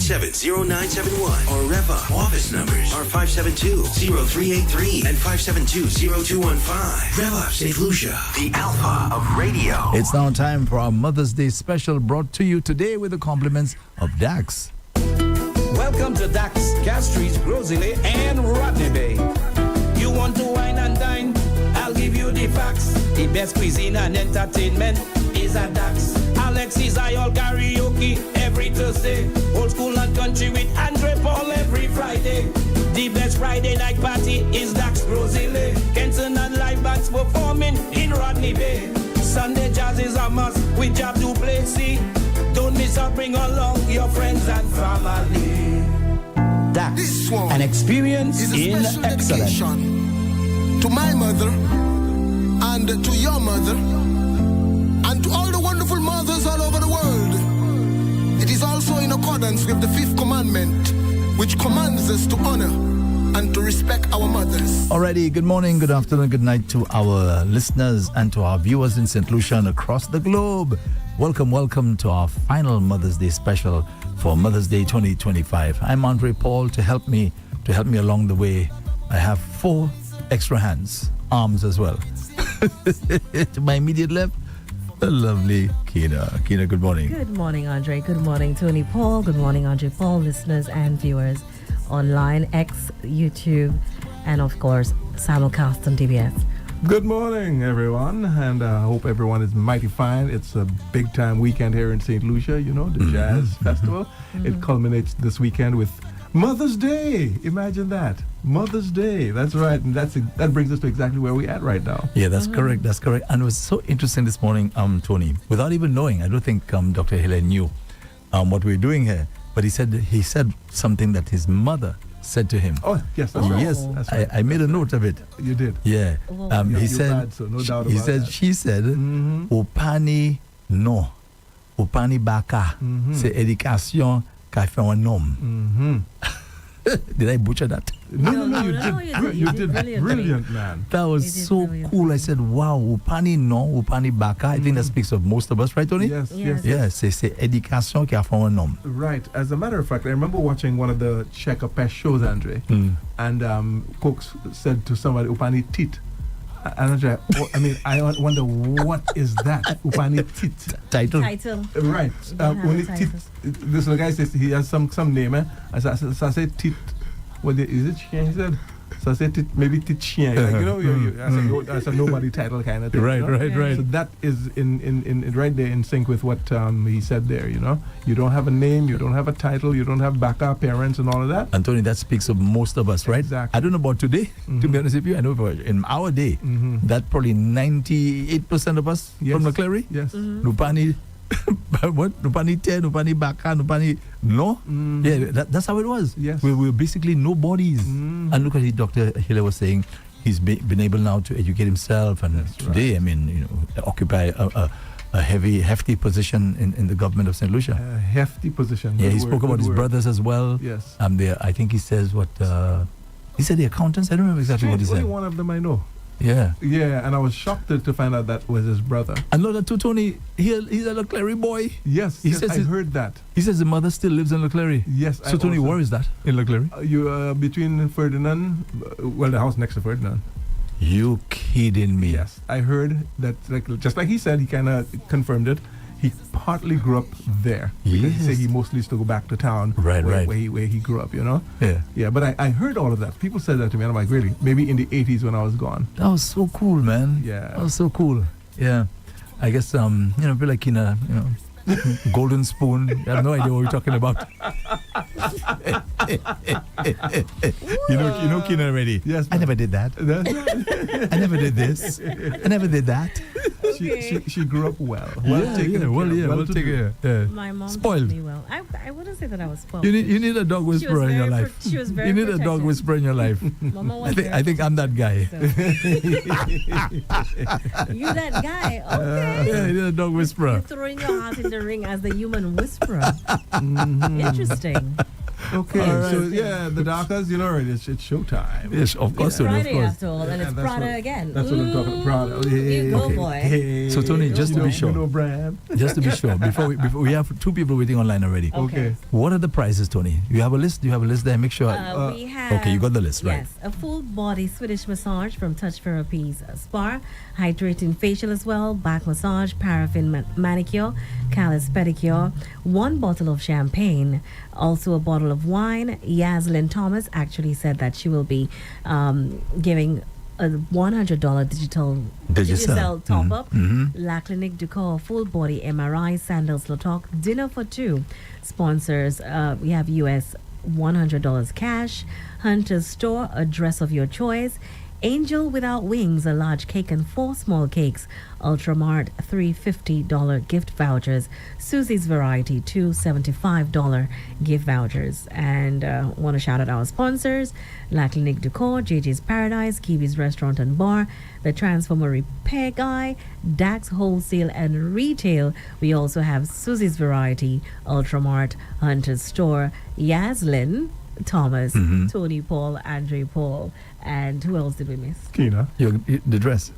572-997-0971 or Rev-Up office numbers are 572-0383 and 572-0215. Rev-Up St. Lucia, the alpha of radio. It's now time for our Mother's Day special, brought to you today with the compliments of Dax. Welcome to Dax, Castries, Grosley, and Rodney Bay. You want to wine and dine? I'll give you the facts. The best cuisine and entertainment is at Dax. Alexis Ayol karaoke every Thursday. Old school and country with Andre Paul every Friday. The best Friday night party is Dax Grosley. Kenton and live bands performing in Rodney Bay. Sunday jazz is a must with Job to play. See, don't miss out, bring along your friends and family. Dax, an experience in excellence. To my mother, and to your mother, and to all the wonderful mothers all over the world. It is also in accordance with the 5th commandment, which commands us to honor and to respect our mothers. Alrighty, good morning, good afternoon, good night to our listeners and to our viewers in St. Lucia and across the globe. Welcome to our final Mother's Day special for Mother's Day 2025. I'm Andre Paul. To help me along the way, I have 4 extra hands, arms as well. To my immediate left, the lovely Kina. Kina, good morning. Good morning, Andre. Good morning, Tony Paul. Good morning, Andre Paul, listeners and viewers online, X, YouTube, and of course, simulcast on DBS. Good morning, everyone, and I hope everyone is mighty fine. It's a big-time weekend here in St. Lucia, you know, the Jazz Festival. It culminates this weekend with Mother's Day. Imagine that. Mother's Day. That's right. And that brings us to exactly where we're at right now. Yeah, that's correct. That's correct. And it was so interesting this morning, Tony, without even knowing, I don't think Dr. Hiller knew what we were doing here, but he said something that his mother said to him. Oh, yes, that's right. Yes, that's right. I made a note of it. You did. Yeah. He said, bad, so no doubt about that. She said, Upani no, Upani baka, c'est éducation qu'a fait un homme. Did I butcher that? No, you did brilliant, man. That was so cool. I said, wow, Upani no, Upani baka. I think that speaks of most of us, right, Tony? Yes. C'est éducation qui a fait un homme. Right. As a matter of fact, I remember watching one of the Checker Pest shows, Andre, and Cooks said to somebody, Upani tit. And Andre, I wonder what is that? Upani tit. Title. Right. When it tit, this guy says he has some name. I said tit. What is it? He said. So I said maybe tit chien. I said nobody title kind of thing. Right. So that is in right there in sync with what he said there. You know, you don't have a name, you don't have a title, you don't have backup parents and all of that. Anthony, that speaks of most of us, right? Exactly. I don't know about today. To be honest with you, I know in our day that probably 98% of us from McCleary. Yes. Nupani. What? Nupani te, Nupani baka, Nupani no? Yeah, that's how it was. Yes. We were basically nobodies. And look at it, Dr. Hiller was saying he's been able now to educate himself, and that's today, right. Occupy a hefty position in the government of St. Lucia. A hefty position. Yeah, he spoke about his brothers as well. Yes. I think he says what, he said the accountants, I don't remember exactly what he said. Only one of them I know. Yeah, and I was shocked to find out that was his brother. And know that too, Tony, he's a Leclerc boy. Yes, says I heard that. He says the mother still lives in Leclerc. Yes. So Tony, where is that in Leclerc? You between Ferdinand, the house next to Ferdinand. You kidding me? Yes, I heard that. Just like he said, he kind of confirmed it. He partly grew up there. Because he said he mostly used to go back to town. Right. Where he grew up, you know? Yeah, but I heard all of that. People said that to me, and I'm like, really? Maybe in the 80s when I was gone. That was so cool, man. Yeah. That was so cool. Yeah. I guess, feel like in a, golden spoon. I have no idea what we're talking about. Kina already. Yes, I never did that. I never did this. I never did that. She grew up well. Well taken. My mom spoiled. Me well. I wouldn't say that I was spoiled. You need a dog whisperer in your life. She was very You need protective. a dog whisperer in your life. Mama was I think I'm that guy. So. You that guy? Okay. Yeah, you need a dog whisperer. You're throwing your heart in the ring as the human whisperer. Interesting. Okay, All right. so yeah, the Dakas, you know, it's showtime. Yes, of course, Tony, of Friday course. after all, and Yeah, it's that's Prada what- again. That's what I'm talking about. Prada. You go, Okay. boy. Hey, So, Tony, just to be sure. you know brand. Just to be sure, before we have two people waiting online already. Okay. What are the prices, Tony? You have a list? Do you have a list there? Make sure. We have. okay, you got the list, right? Yes, a full body Swedish massage from Touch Therapies Spa, hydrating facial as well, back massage, paraffin manicure, callus pedicure, one bottle of champagne, also a bottle of wine. Yaslyn Thomas actually said that she will be giving a $100 digital top up. La Clinique Ducor full body MRI, sandals Lotok, dinner for two. Sponsors, we have US $100 cash. Hunter's Store, a dress of your choice. Angel Without Wings, a large cake and 4 small cakes. Ultramart, $350 gift vouchers. Susie's Variety, $2 $75 gift vouchers. And want to shout out our sponsors: La Clinique Decor, JJ's Paradise, Kiwi's Restaurant and Bar, The Transformer Repair Guy, Dax Wholesale and Retail. We also have Susie's Variety, Ultramart, Hunter's Store, Yaslyn Thomas, Tony Paul, Andre Paul, and who else did we miss? Kina. The dress.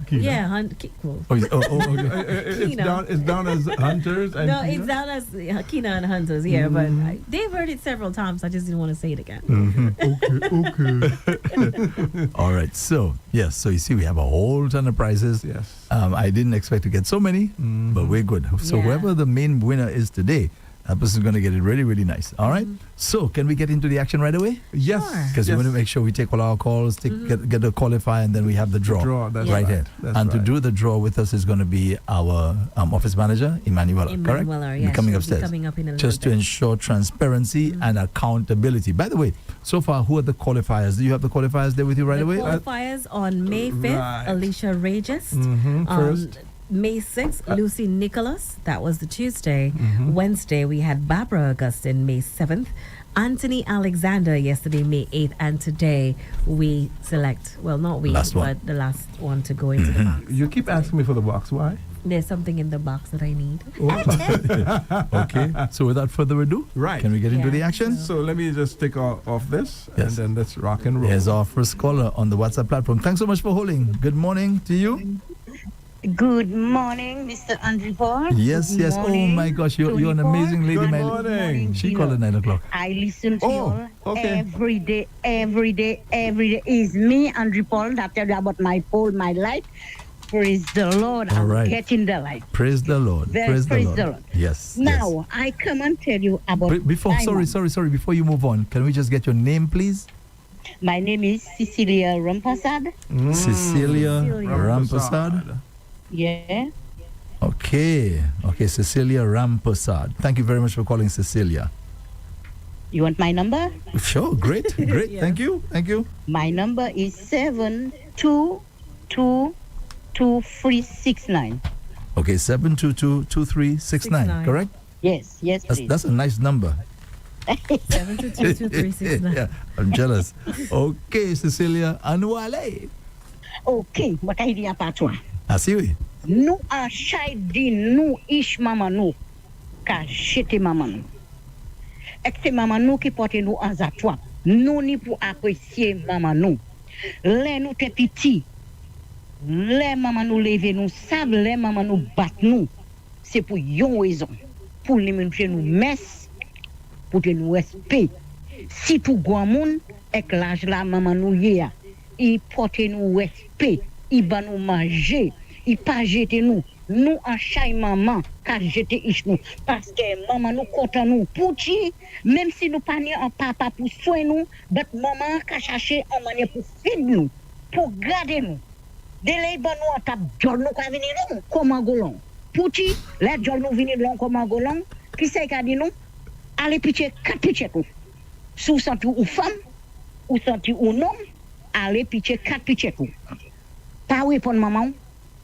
Kina. Yeah, cool. Okay. It's Kina. down as Hunters and No, Kina? it's down as Kina and Hunters, yeah, but they've heard it several times. I just didn't want to say it again. Okay. All right. So, yes. So, you see, we have a whole ton of prizes. Yes. I didn't expect to get so many, but we're good. So, Yeah. whoever the main winner is today, that person's going to get it really, really nice. All right. So, can we get into the action right away? Yes. Sure. Because we want to make sure we take all our calls, get the qualifier, and then we have the draw. That's right right. here. That's And to right. do the draw with us is going to be our office manager, Emanuela, correct? Emanuela, Be yes, coming she'll be upstairs. coming up in a just to little bit. ensure transparency and accountability. By the way, so far, who are the qualifiers? Do you have the qualifiers there with you right The away? qualifiers on May 5th, Right. Alicia Regis. First. May 6th, Lucy Nicholas. That was the Tuesday. Wednesday, we had Barbara Augustine, May 7th. Anthony Alexander, yesterday, May 8th. And today, we select, well, not we, Last one. but the last one to go into the box. You keep asking me for the box. Why? There's something in the box that I need. Okay. So without further ado, Right. can we get into Yeah. the action? So let me just take off this Yes. and then let's rock and roll. Here's our first caller on the WhatsApp platform. Thanks so much for holding. Good morning to you. Good morning, Mr. Andrew Paul. Yes, Good yes. Oh morning, my gosh, you're an Tony Paul. amazing lady, Good my morning. She Gino. called at 9 o'clock. I listen to Oh, you all okay. every day, every day, every day. Is me, Andrew Paul, that tell you about my pole, my light. Praise the Lord. All I'm right. getting the light. Praise the Lord. Praise Praise the the Lord. Lord. Yes. Now, I come and tell you about Before, diamond. sorry. Before you move on, can we just get your name, please? My name is Cecilia Rampasad. Cecilia Cecilia. Rampasad. Yeah. Okay, Cecilia Rampasad. Thank you very much for calling, Cecilia. You want my number? Sure, great. Yeah. Thank you. My number is 7222369. Okay, 722-2369, correct? Yes, please. That's a nice number. 7222369. Yeah, I'm jealous. Okay, Cecilia Anuale. Okay, what idea patwa? Asiwi. Nou a chay di nou ish mama nou ka jete mama nou. Ek se mama nou ki pote nou an zatwa. Nou ni pou apresye mama nou. Le nou te piti. Le mama nou leve nou sab, le mama nou bat nou. Se pou yon wezon. Pou li menche nou mes, pou te nou respect. Si tou gwa moun, ek laj la mama nou ye ya. I pote nou respect. I ban nou manje. I pa jete nou. Nou an chay maman ka jete ish nou. Paske maman nou kontan nou. Pouti, même si nou pa ni an papa pou soin nou, but maman ka chache an manye pou feed nou. Pou gade nou. De lei ban nou an tap jol nou ka vini long koman golong. Pouti, le jol nou vini long koman golong, ki se ka di nou? Ale piche kat piche kou. Sou santi ou fam, ou santi ou nom, ale piche kat piche kou. Pa wepon maman,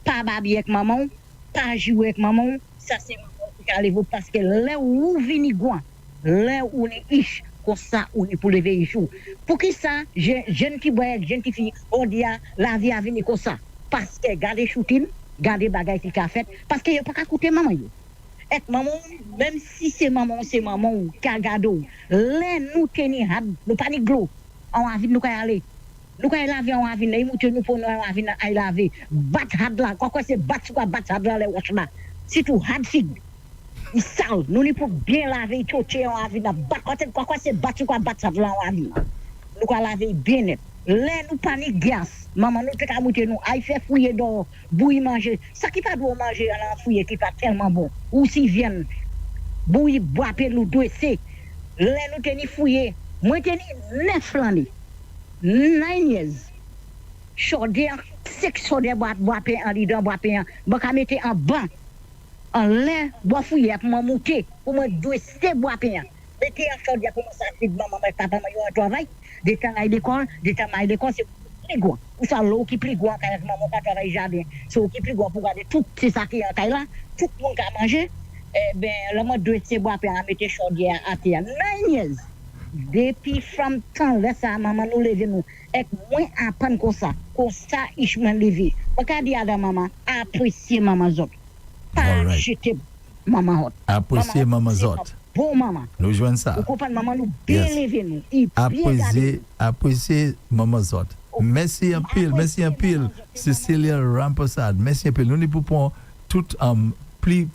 pa babi ek maman, pa jou ek maman, sa se maman ki kalevou paske le ou vini gwan, le ou ni ish, kon sa ou ni pou leve ishou. Pou ki sa, jen ti boye, jen ti fi, o dia, la vi a vini kon sa. Paske gade choutin, gade bagay ki ka fet, paske yo pa ka koute maman yo. Ek maman, même si c'est maman ou kagado, l'un nous tenir had, nous pas ni glo. On a vu nous aller. Nous quand laver on a vu nous pour nous a vu à laver. Bat had là, quoi c'est bat had là les watch là. C'est tout had fig. Il sale, nous ni pour bien laver tout on a vu na bat quoi c'est bat had là on a vu. Nous quand laver bien net. L'un nous pas ni gaz. Maman nous te ka monter nous aille faire fouiller dans bouillir manger. Ça qui pas doit manger à la fouiller qui pas tellement bon. Ou si viennent bouillir boire nous doser. L'un nous te ni fouiller. Moi te ni 9 l'année. 9 years. Chaudière, 6 chaudière boire pain en dedans boire pain. Bon ka mettre en banc. En l'air boire fouiller pour moi monter pour moi doser boire pain. Mettez en chaudière pour moi ça fait maman papa yo en travail. Des temps à l'école, c'est plus grand. Ou ça l'eau qui plus grand quand maman pas travailler jardin. C'est qui plus grand pour garder tout c'est ça qui en taille là, tout le monde a manger. Eh ben le monde doit se boire pour mettre chaudière à terre. 9 years. Depuis from temps là ça maman nous lever nous avec moins à prendre comme ça ich me lever. Pas dire à maman apprécier maman zot. Pas jeter maman hot. Apprécier maman zot. Bon maman. Nous jouons ça. Vous comprenez maman nous bien lever nous. Apprécier maman zot. Merci un pile. Cecilia Rampersad. Merci un pile. Nous n'y pouvons tout pli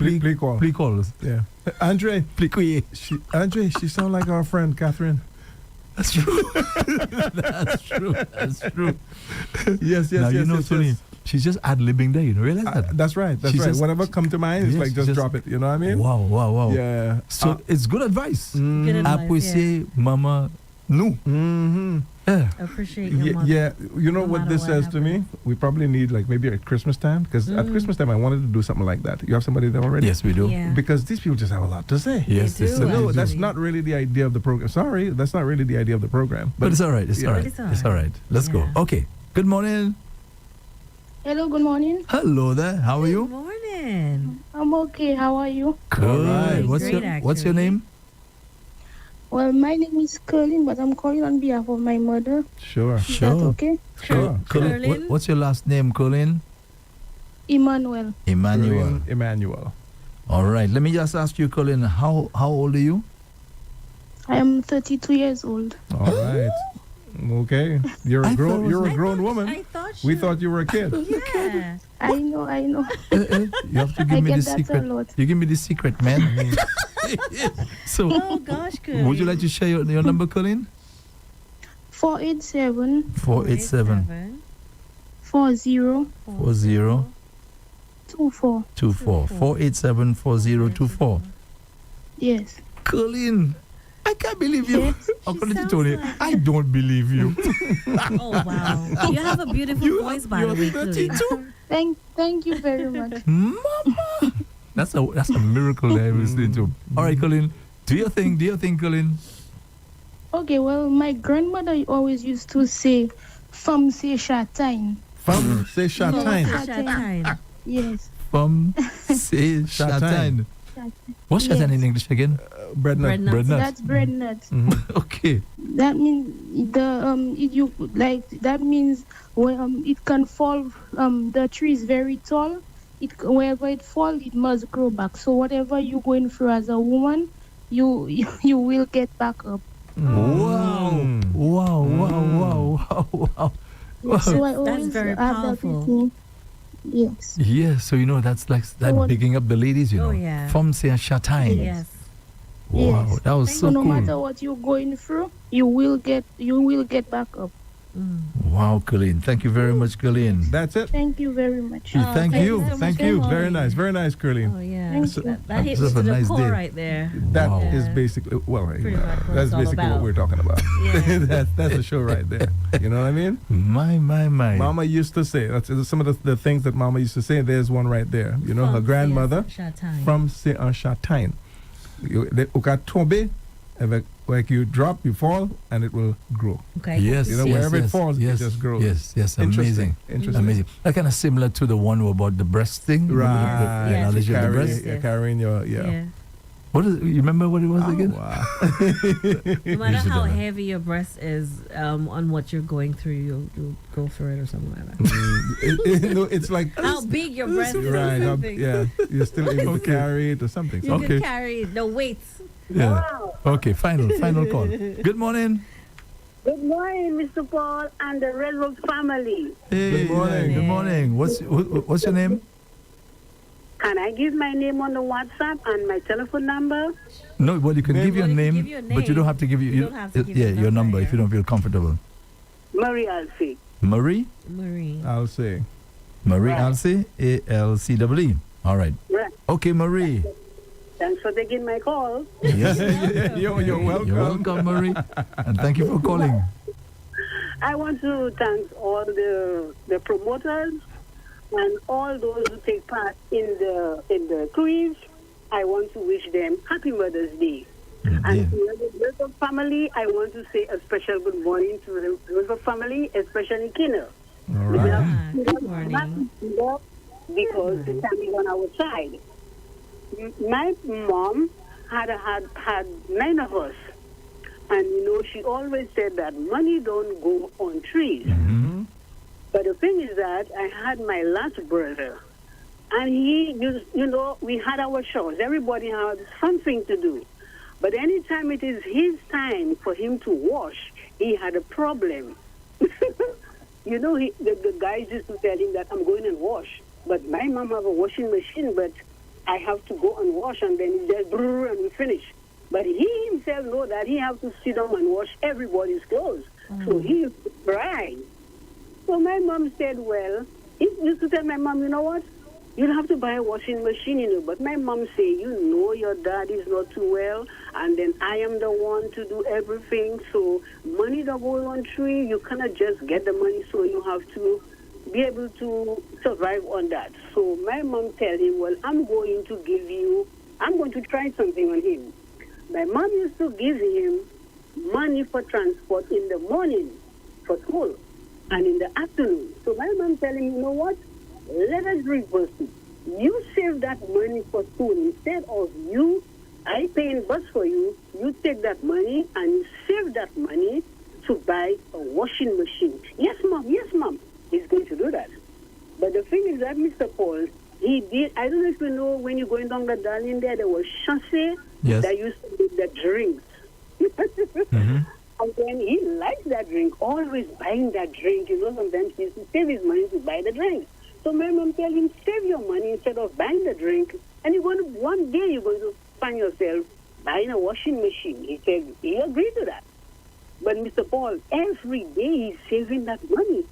calls. Yeah. Andre, Andre, she sound like our friend Catherine. That's true. That's true. Yes. Now you know, yes, Tony, yes. she's just ad-libbing there. You know, realize that? That's right. Just, whatever come to mind, it's like just drop it. You know what I mean? Wow. Yeah. So it's good advice. Good advice. Apprécier mama nous. Mm-hmm. Yeah. Appreciate your mother. Yeah, you know No what matter this what says to me? happens. We probably need like maybe at Christmas time, because at Christmas time I wanted to do something like that. You have somebody there already? Yes, we do. Yeah. Because these people just have a lot to say. Yes, They this do, is No, amazing. that's actually. not really the idea of the program. Sorry, that's not really the idea of the program. But it's all right. It's Yeah. all right. But it's all It's all right. Let's go. Yeah. Okay. Good morning. Hello, good morning. Hello there. How are Good you? morning. I'm okay. How are you? Good. right. What's Great, your actually. name? Well, my name is Colin, but I'm calling on behalf of my mother. Sure. Is that okay? Sure. Colin, Colin? what's your last name, Colin? Emmanuel. Emmanuel. Emmanuel. All right. Let me just ask you, Colin, how old are you? I am 32 years old. All right. Okay. You're a grown woman. I thought We thought you were a kid. Yeah. I know. You have to I give me get the that secret. a lot. You give me the secret, man. So, Oh gosh, good. would you like to share your number, Colin? 487 487 40 40 24. 24 487 4024. Yes. Colin, I can't believe you. Yes. According to sounds Tony, like- I don't believe you. Oh wow. You have a beautiful voice, by the way, You're Colin. 32. Thank you very much. Mama. That's a miracle that I was listening to. All right, Colin. Do you think, Colin? Okay, well, my grandmother always used to say, "Femme c'est châtaigne." Femme, c'est châtaigne. Châtaigne. Yes. From say Châtaigne. châtaigne. What's châtaigne in English again? Bread nut. Bread nut. Bread nut. That's bread nuts. Okay. That means that means when it can fall. The tree is very tall. Wherever it falls, it must grow back. So whatever you're going through as a woman, you will get back up. Wow. So I That's always very have that powerful. with me. Yes. Yeah, so that's like that what- bigging up the ladies, you know. Oh, yeah. From say châtaigne. Yes. Wow, Yes. that was So so no matter cool. what you're going through, you will get back up. Wow, Colleen. Thank you very much, Colleen. That's it. Thank you very much. Thank thank you. you so much Thank for you. calling. Very nice. Very nice, Curly. Oh yeah. Thank you. That hits Have to a the nice core day. right there. That Wow. is Yeah. basically Pretty much what that's it's all basically what about. we're talking about. Yeah. that's the show right there. You know what I mean? My. Mama used to say, that's some of the things that Mama used to say. There's one right there. You know, her From grandmother Châtaigne. from c'est un châtaigne. Au cas tomber, like you drop, you fall, and it will grow. Okay. Yes, You know, yes, wherever it yes, falls, it yes, just grows. Yes, Interesting. amazing. Amazing. That kind of similar to the one about the breast thing. Right. Yes, Analogy of the Carry, breast. Yes. carrying your, Yeah. What is? You remember what it was again? Wow. No matter Usually how don't know. heavy your breast is on what you're going through, you'll go through it or something like that. No, it's like How big your breast is. right. or something. Yeah, you're still able to carry it or something. You So, Okay. can carry the weights. Yeah. Okay. Final call. Good morning. Good morning, Mr. Paul and the Rev-Up family. Hey, Good morning. Good morning. What's your name? Can I give my name on the WhatsApp and my telephone number? No, well, you can give your Well, you can name, give your but you name. don't have to give You don't have to give yeah, your your number number if you don't feel comfortable. Marie Alfie. Marie Marie. I'll say. Alce, ALCEE. All right. Right. Okay, Marie. Thanks for taking my call. Yes. You're welcome. You're welcome, Marie, and thank you for calling. I want to thank all the promoters and all those who take part in the cruise. I want to wish them Happy Mother's Day. And Yeah. to the Rev-Up family, I want to say a special good morning to the Rev-Up family, especially Kinner. All right. Ah, good morning. Because the family on our side. My mom had 9 of us. And, she always said that money don't go on trees. But the thing is that I had my last brother. And he, we had our chores. Everybody had something to do. But anytime it is his time for him to wash, he had a problem. The guys used to tell him that I'm going and wash. But my mom have a washing machine, but I have to go and wash, and then it just brrr, and we finish. But he himself know that he have to sit down and wash everybody's clothes. So he used to cry. So my mom said, well, he used to tell my mom, you know what? You'll have to buy a washing machine, But my mom say, your dad is not too well, and then I am the one to do everything. So money don't go on tree. You cannot just get the money, so you have to be able to survive on that. So my mom tell him, well, I'm going to try something on him. My mom used to give him money for transport in the morning for school and in the afternoon. So my mom tell him, you know what? Let us reverse it. You save that money for school instead of I paying bus for you. You take that money and you save that money to buy a washing machine. Yes, mom. He's going to do that. But the thing is that Mr. Paul, he did, I don't know if you know, when you're going down the Darling there was chasse Yes. that used to be the drinks. And then he liked that drink, always buying that drink. Sometimes he used to save his money to buy the drink. So my mom tell him, save your money instead of buying the drink. And one day you're going to find yourself buying a washing machine. He said, he agreed to that. But Mr. Paul, every day he's saving that money.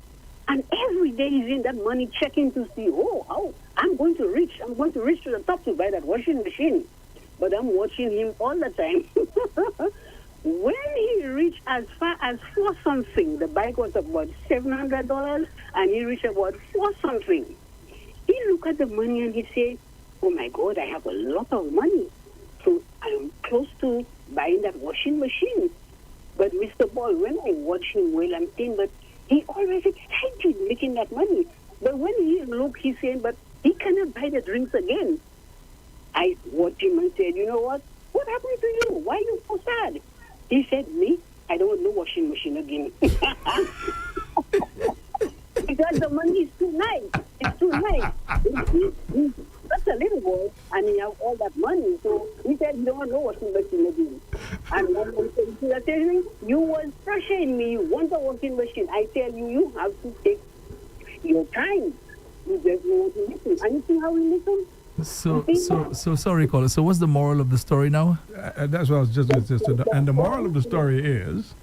And every day he's in that money checking to see, how I'm going to reach to the top to buy that washing machine. But I'm watching him all the time. When he reached as far as 4 something, the bike was about $700, and he reached about 4 something. He looked at the money and he said, oh my God, I have a lot of money. So I'm close to buying that washing machine. But Mr. Paul, when I watch him, well, I'm saying, but he always excited making that money. But when he looked, he said, but he cannot buy the drinks again. I watched him and said, you know what? What happened to you? Why are you so sad? He said, me? I don't want no washing machine again. Because the money is too nice. It's too nice. He's such a little boy, and he has all that money. So he said, you don't want no washing machine again. And one man said, you was pressuring me. You want a washing machine. I tell you, you have to take your time. You just want to listen. And you see how we listen? So sorry, caller. So what's the moral of the story now? That's what I was just going to say. And the moral of the story is...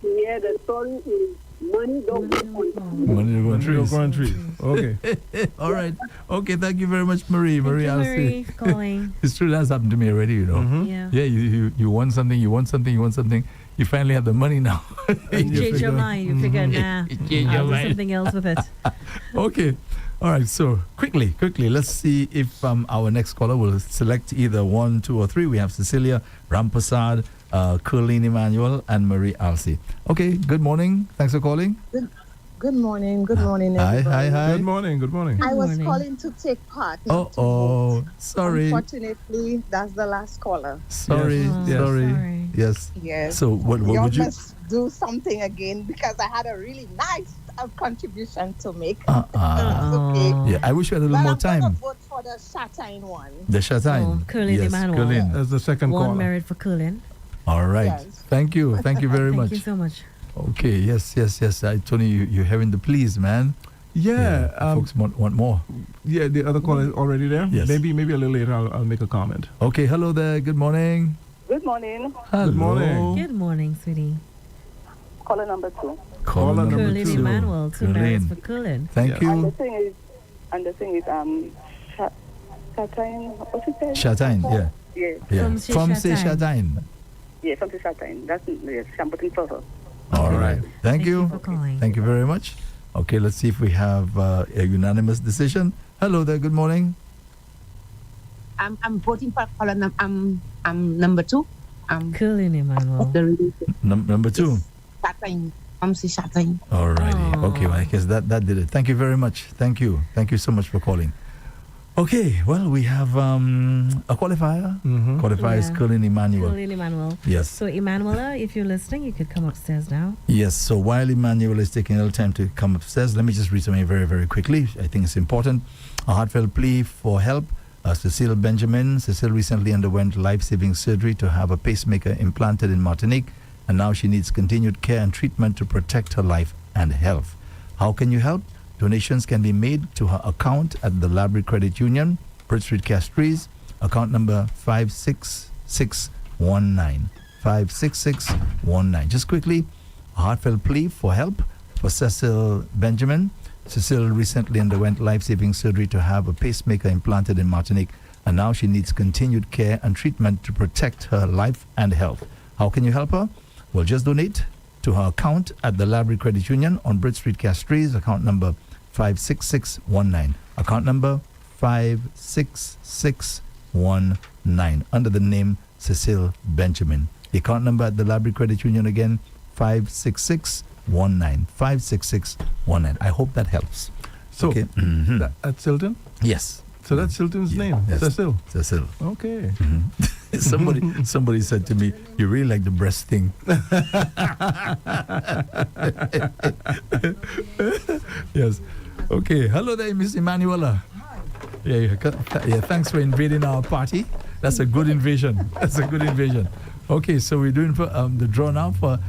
Yeah, the story is money don't go on. Money to go on trees. Go on trees. Okay. All right. Okay, thank you very much, Marie. Marie, I'll Marie, say. for calling. It's true, that's happened to me already, Yeah. Yeah, you want something, you want something. You finally have the money now. You change your mind. You figure, nah, I'll do something else with it. Okay. All right, so quickly, let's see if our next caller will select either 1, 2, or 3. We have Cecilia, Rampasad, Curleen Emmanuel, and Marie Alcy. Okay, good morning. Thanks for calling. Good morning. Good morning, Hi, everybody. hi, hi. Good morning. Good morning. I was morning. calling to take part. not to vote. Oh, sorry. Unfortunately, that's the last caller. Sorry, Yes, yes. sorry. Sorry. Yes. Yes. So what you would you? must do something again because I had a really nice contribution to make. Oh. Yeah, I wish we had a little But more I'm time. gonna vote for the Shatine one. The Shatain. Oh, Curlin yes, Emmanuel. Curlin. As the second One caller. merit for Curlin. All right. Yes. Thank you. Thank you very Thank much. you so much. Okay. Yes. Tony, you're having the please, man. Yeah. Folks want more. Yeah, the other caller is already there. Yes. Maybe a little later I'll make a comment. Okay. Hello there. Good morning. Good morning. Hello. Good morning. Good morning, sweetie. Caller number 2. Caller number Curlin 2. Emmanuel, 2 merits for Curlin. Thank Yeah. And the you. thing is, Shatine, what you say? Shatain. Yeah. Yeah, Yeah. From From say Shatain. Shatain. yeah, from the Shatine. That's, yes, I'm putting for her. All right. Thank you. for calling. Thank you very much. Okay, let's see if we have a unanimous decision. Hello there. Good morning. I'm voting for caller number 2. Curlin Emmanuel. The Number 2. Shatine. Shatine. Alrighty. Oh. Okay, well, I guess that did it. Thank you very much. Thank you. Thank you so much for calling. Okay, well, we have a qualifier. Mm-hmm. Qualifier is Yeah. Colin Emmanuel. Curlin Emmanuel. Yes. So, Emanuela, if you're listening, you could come upstairs now. Yes, so while Emmanuel is taking a little time to come upstairs, let me just read something very, very quickly. I think it's important. A heartfelt plea for help. Cecile Benjamin. Cecile recently underwent life-saving surgery to have a pacemaker implanted in Martinique, and now she needs continued care and treatment to protect her life and health. How can you help? Donations can be made to her account at the Library Credit Union, Bridge Street, Castries, account number 56619. 56619. Just quickly, a heartfelt plea for help for Cecile Benjamin. Cecile recently underwent life-saving surgery to have a pacemaker implanted in Martinique, and now she needs continued care and treatment to protect her life and health. How can you help her? Well, just donate to her account at the Library Credit Union on Bridge Street, Castries, account number 56619. Account number 56619, under the name Cecile Benjamin. The account number at the Library Credit Union again, 56619. 56619. I hope that helps. So, okay. Mhm. At Silton? Yes. So that's Silton's name, Yes. Cecile. Cecile. Okay. Somebody said to me, "You really like the breast thing." Yes. Okay. Hello there, Miss Emanuela. Yeah. Thanks for invading our party. That's a good invasion. Okay, so we're doing for, the draw now for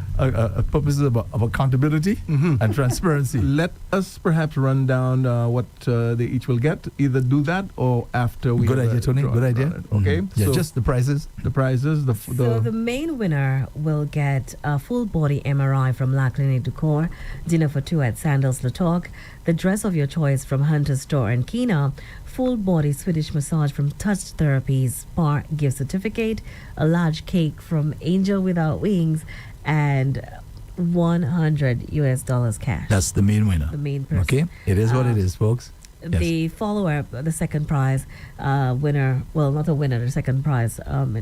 purposes of accountability and transparency. Let us perhaps run down what they each will get. Either do that or after we. Good idea, Tony. draw Good it. idea. Okay. Yeah, So just the prizes. the prizes. So the main winner will get a full body MRI from La Clinique du Corps, dinner for 2 at Sandals Le Talk, the dress of your choice from Hunter's Store and Kina, full body Swedish massage from Touch Therapies Spa gift certificate, a large cake from Angel Without Wings, and $100 cash. That's the main winner. the main person. Okay, it is what it is, folks. Yes. The follower, the second prize winner, well, not a winner, the second prize, what am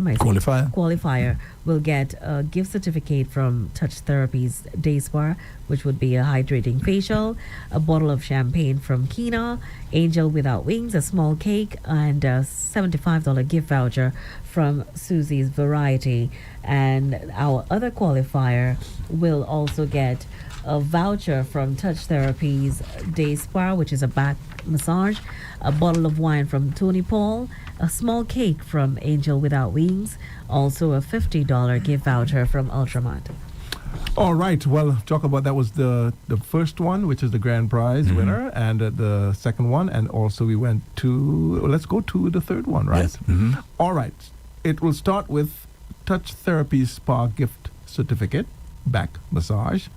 I saying? Qualifier will get a gift certificate from Touch Therapies Day Spa, which would be a hydrating facial, a bottle of champagne from Kina, Angel Without Wings, a small cake, and a $75 gift voucher from Susie's Variety. And our other qualifier will also get a voucher from Touch Therapies Day Spa, which is a back massage, a bottle of wine from Tony Paul, a small cake from Angel Without Wings, also a $50 gift voucher from Ultramart. All right. Well, talk about that was the first one, which is the grand prize winner, and the second one, and also we went to. Let's go to the third one, right? Yes. Mhm. All right. It will start with Touch Therapy Spa gift certificate, back massage.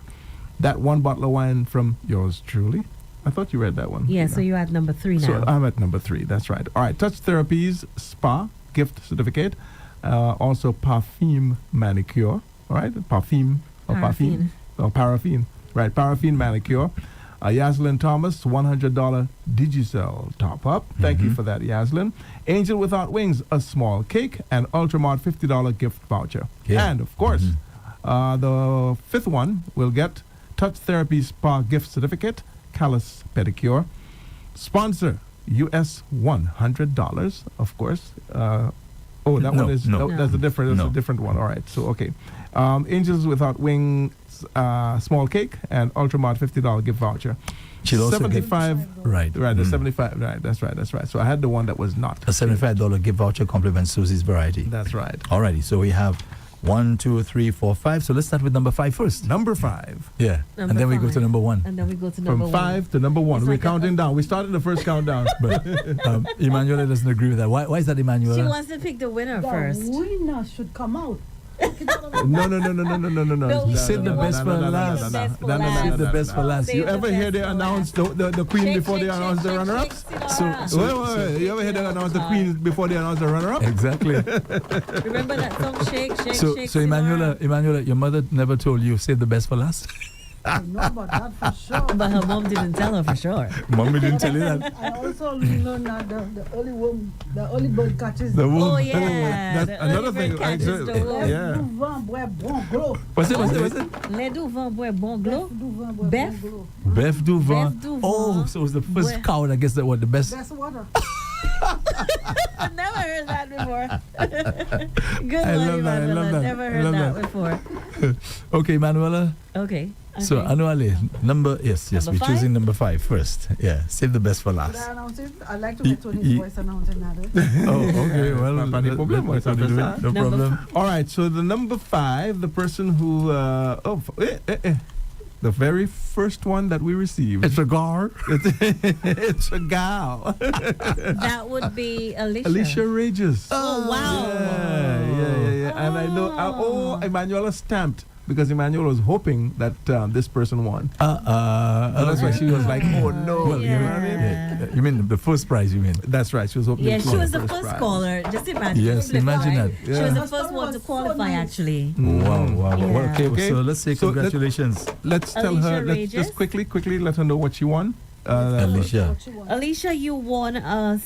That one bottle of wine from yours truly. I thought you read that one. Yeah, so you're at number 3 now. So I'm at number 3. That's right. All right. Touch Therapies Spa gift certificate. Also Parfum manicure. All right. Parfum or Paraffin. paraffin. Right. Paraffin manicure. Yaslin Thomas, $100 Digicel top up. Thank you for that, Yaslin. Angel Without Wings, a small cake, and Ultramart $50 gift voucher. Yeah. And of course, the fifth one will get Touch Therapy Spa gift certificate, Callus Pedicure. Sponsor, US $100, of course. That one is that's a different one. All right, so okay. Angels Without Wings small cake and Ultramart $50 gift voucher. She'll also 75 right, the 75 right, that's right. So I had the one that was not a $75 gift voucher complements Susie's Variety. That's right. Alrighty, so we have 1, 2, 3, 4, 5. So let's start with number 5 first. Number 5. Yeah. And then we go to number 1. And then we go to number 1. From 5 to number 1. It's We're like counting down. We started the first countdown. But Emanuela doesn't agree with that. Why is that, Emanuela? She wants to pick the winner first. The winner should come out. No. Save the best for last. Save the best for last. You ever hear they announce the queen before they announce the runner-ups? Wait. You ever hear they announce the queen before they announce the runner-up? Exactly. Remember that song, Shake, So Emanuela, your mother never told you save the best for last? I know about that for sure. But her mom didn't tell her for sure. Mommy didn't tell you that. I also learned that the early bird catches the worm. Oh yeah, that's another thing. Yeah. What's it? Les du vent bois bon glo. Beth Beth du vent. Beth du Oh, vent. so it was the first cow, I guess, that was the best. Best water. I've never heard that before. Good I one, love that, I Emanuela. love that, Never I heard love that that. before. Okay, Manuela. Okay. So, Anuale, yes, Number we're 5? choosing number 5 first. Yeah, save the best for last. Should I announce it? I like to get Tony's voice announcing that. Oh, okay, well, no problem. No problem. All right, so the number 5, the person who, the very first one that we received. It's a girl. It's a gal. That would be Alicia. Alicia Regis. Oh, wow. Yeah. And I know, Emanuela stamped. Because Emmanuel was hoping that this person won. That's why she was like, oh no. Well, you mean the first prize, you mean? That's right. She was hoping. Yeah, she was the first caller. Just imagine. Yes, imagine that. She was the first one to qualify, actually. Wow. Yeah. Okay, so let's say congratulations. Let's tell Alicia her, let's Regis. just quickly let her know what she won. Alicia. Alicia, you won a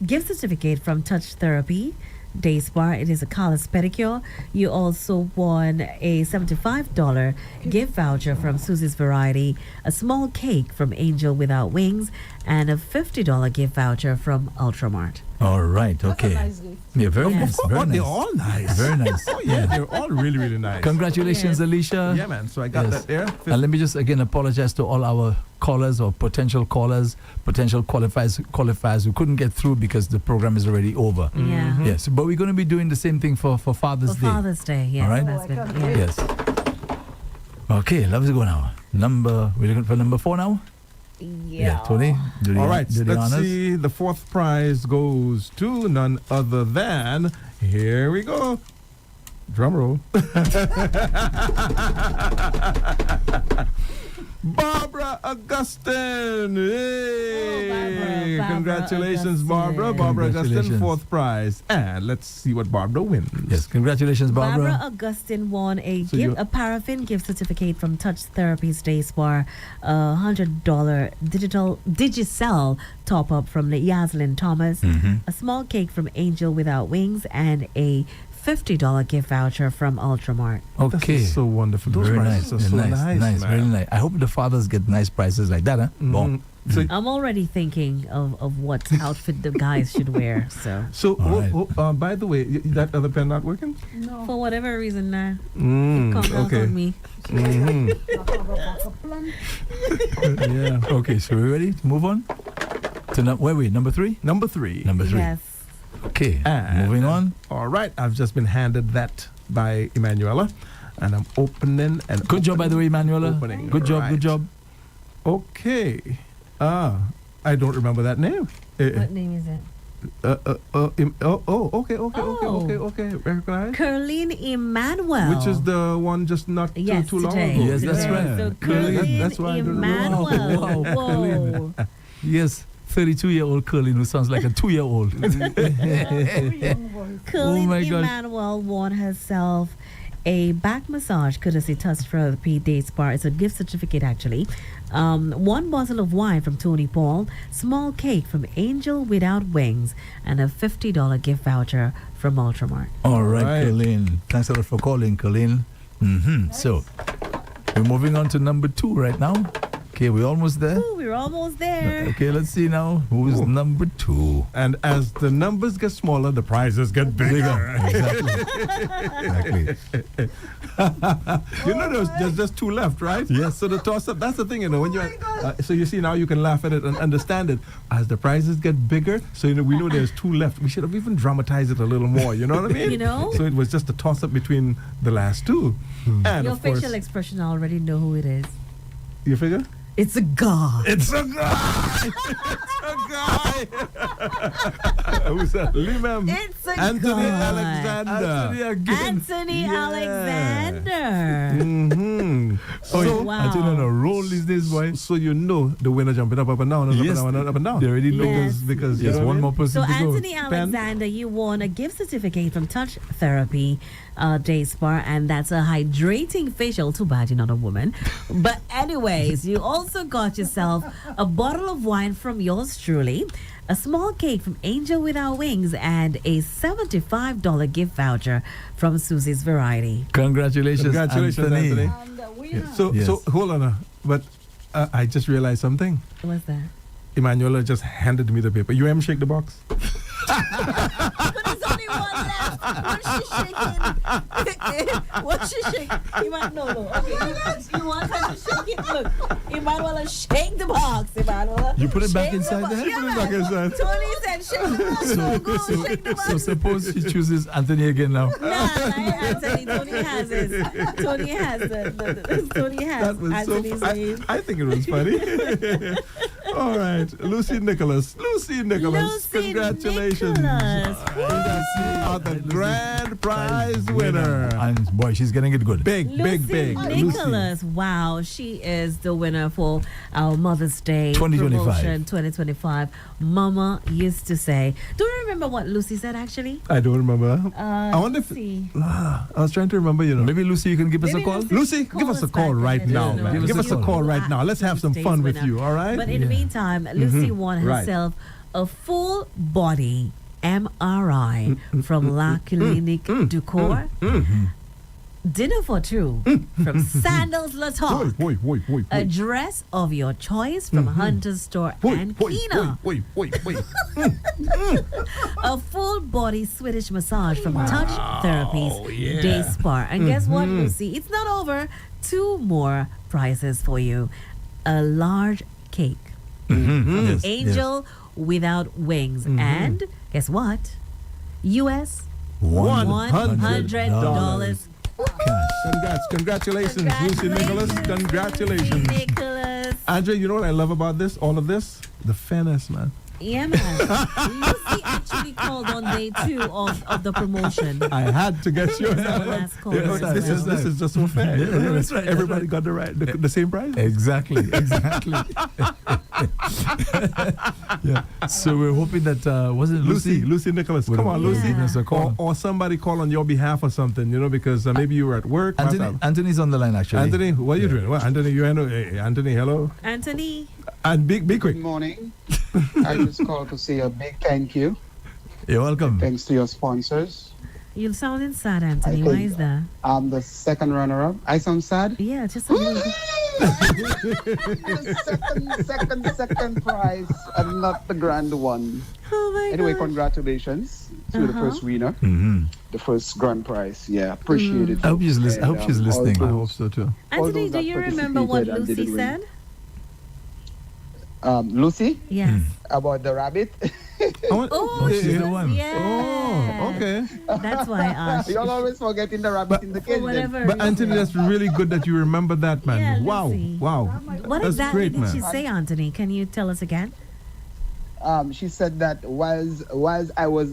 gift certificate from Touch Therapy Day Spa. It is a Callus Pedicure. You also won a $75 gift voucher from Susie's Variety, a small cake from Angel Without Wings, and a $50 gift voucher from Ultramart. All right, okay. That's a nice gift. Yeah, very nice. Very nice. They're all nice. Very nice. Oh, yeah, they're all really, really nice. Congratulations, Alicia. Yeah, man. So I got that there. And let me just again apologize to all our callers or potential callers, potential qualifiers who couldn't get through because the program is already over. Yeah. Yes, but we're going to be doing the same thing for Father's Day. Father's Day, yes. All right? That's been, Yes. Okay, let's go now. We're looking for number 4 now? Yeah. Tony, do the All right, do the let's honors. see. The 4th prize goes to none other than, here we go. Drum roll. Barbara Augustine. Hey! Barbara Congratulations, Augustine. Barbara. Barbara Augustine, Congratulations. 4th prize. And let's see what Barbara wins. Yes, congratulations, Barbara. Barbara Augustine won a you- a paraffin gift certificate from Touch Therapy's Day Spa, a $100 Digicel top up from Yaslin Thomas, a small cake from Angel Without Wings, and a $50 gift voucher from Ultramart. Okay. That's so wonderful. Those Very prizes nice. are so nice, nice, man. really nice. I hope the fathers get nice prizes like that, huh? Bon. So, I'm already thinking of what outfit the guys should wear. So All right. by the way, that other pen not working? No. for whatever reason, now Mm, come out okay. on me. Mhm. Yeah. Okay, so we're ready to move on to where are we? Number 3? Number 3. Number 3. Yes. Okay. And- Moving on. All right, I've just been handed that by Emanuela, and I'm opening and Good job, by the way, Emanuela. Opening. Good job. Right. Good job. Okay. I don't remember that name. What name is it? Okay. Recognize? Curleen Emmanuel. Which is the one just not too long Yesterday. ago. Yes, that's right. So Curleen. Curleen That's why I don't Emmanuel. remember. Wow. Whoa. Yes, 32-year-old Curlin who sounds like a 2-year-old. Curleen my gosh. Emmanuel won herself a back massage courtesy Touch Therapy Day Spa. It's a gift certificate, actually. 1 bottle of wine from Tony Paul, small cake from Angel Without Wings, and a $50 gift voucher from Ultramart. All right, Right. Curlin. Thanks a lot for calling, Curlin. So, We're moving on to number 2 right now. Okay, we're almost there. Ooh, we're almost there. Okay, let's see now who's number 2. And as the numbers get smaller, the prizes get bigger. Exactly. You know, there's just 2 left, right? Yes. So the toss-up, that's the thing, you know, when you're, so you see now you can laugh at it and understand it. As the prizes get bigger, so you know, we know there's 2 left. We should have even dramatized it a little more, you know what I mean? You know? So it was just a toss-up between the last 2. And Your of course, facial expression, I already know who it is. you figure? It's a guy. It's a guy! It's a guy! Who's that? Limam. It's a Anthony guy. Alexander. Anthony Alexander. Mm-hmm. Oh, wow. Anthony on a roll these days, boy. So you know the winner jumping up and down, Yes. up and down. They already know. Yes. Because Yes, you know one more what person So to go. Anthony Alexander, you won a gift certificate from Touch Therapy Day Spa, and that's a hydrating facial. Too bad you're not a woman. But anyways, you also got yourself a bottle of wine from yours truly, a small cake from Angel Without Wings, and a $75 gift voucher from Susie's Variety. Congratulations, Anthony. And the winner. So Yes. hold on, but I just realized something. What's that? Emanuela just handed me the paper. You shake the box. But there's only one left. What's she shaking? What's she shaking? You might know. Okay, you want her to shake it? Look, Emanuela, shake the box, Emanuela. You put it back Shake the inside box. there? Yeah, Put it back man. inside. Tony said shake the box. So go shake the box. So suppose she chooses Anthony again now. Nah, Anthony. Tony has it. Tony has Tony has That was Anthony's so. name. I think it was funny. All right, Lucy Nicholas. Lucy Nicholas. Lucy Congratulations. Nicholas. You are the grand prize winner. And boy, she's getting it good. Big, big, big. Nicholas, wow, she is the winner for our Mother's Day 2025. promotion 2025. Mama used to say, do you remember what Lucy said actually? I don't remember. I wonder Let's if see. I was trying to remember. You know, Maybe Lucy, you can give us a Maybe call. Lucy, give us a call back right and let now, us know. man. Give us a call right now. Let's have some fun with you. All right. But in the meantime, Lucy won Right. herself a full body MRI from La Clinique du Corps. Dinner for two from Sandals La Talk. A dress of your choice from Hunter's Store and Kina. A full body Swedish massage from Touch Therapies Day Spa. And guess what, Lucy? It's not over. 2 more prizes for you. A large cake. Yes, Angel Without Wings. And guess what? US $100. Congratulations, Lucy Nicholas. Congratulations. Nicholas. Andre, you know what I love about this? All of this? The fairness, man. Yeah, man. Lucy actually called on day 2 of the promotion. I had to get you. last call. This is just so fair. Yeah, that's right. Everybody got the same prize. Exactly. Yeah. So we're hoping that wasn't Lucy Nicholas. Come on, Lucy. Give us a call. Or somebody call on your behalf or something, you know, because maybe you were at work. Anthony's on the line actually. Anthony, what are you doing? Well, Anthony, Anthony, hello. Anthony. And be quick. Good morning. I just called to say a big thank you. You're welcome. Thanks to your sponsors. You sounding sad, Anthony. Why is that? I'm the second runner-up. I sound sad? Yeah, just a little bit. The second prize and not the grand one. Oh my Anyway, God. congratulations to the first winner. The first grand prize. Yeah, appreciate it. I hope she's listening. I hope so too. Anthony, do you remember what Lucy said? Lucy? Yes. About the rabbit? Oh, she's the one. Yeah. Oh, okay. That's why I asked. You're always forgetting the rabbit in the cage. But Anthony, that's really good that you remember that, man. Yeah, wow. Lucy. Wow. What That's exactly great, did she man. say, Anthony? Can you tell us again? She said that whilst I was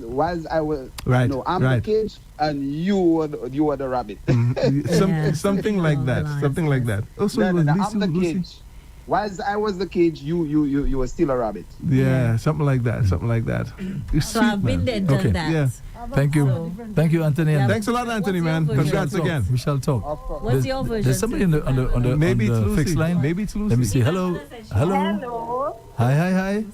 Right, I'm right. the cage and you were the rabbit. Something like that. Something like that. Oh, so it was I'm the Lucy. cage. Whilst I was the cage, you were still a rabbit. Yeah, something like that. Something like that. So I've been there, done Okay. that. Yeah. Thank you. Thank you, Anthony. Yeah, Thanks a lot, Anthony, What's your man. version? Congrats again. We shall talk. What's your version? There's somebody on the Maybe on it's the Lucy. fixed line. Maybe it's Lucy. Let me see. Hello. Hello. Hi.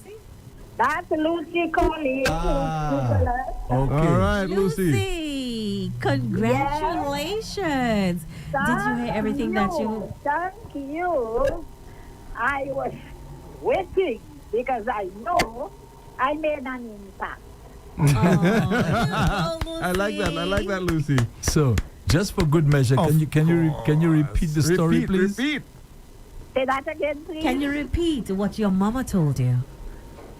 That's Lucy calling. Okay. All right, Lucy. Lucy, congratulations. Did you hear everything that you... Thank you. I was waiting because I know I made an impact. I like that, Lucy. So, just for good measure, can you repeat the story, please? Repeat. Say that again, please. Can you repeat what your mama told you?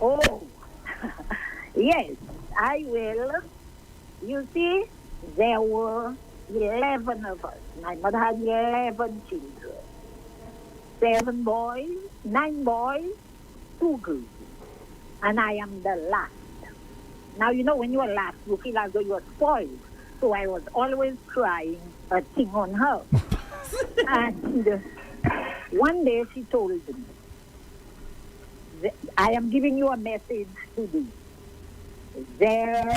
Oh, yes, I will. You see, there were 11 of us. My mother had 11 children. 7 boys, 9 boys, 2 girls. And I am the last. Now, you know, when you are last, you feel as though you are spoiled. So I was always trying a thing on her. And one day she told me, I am giving you a message today. There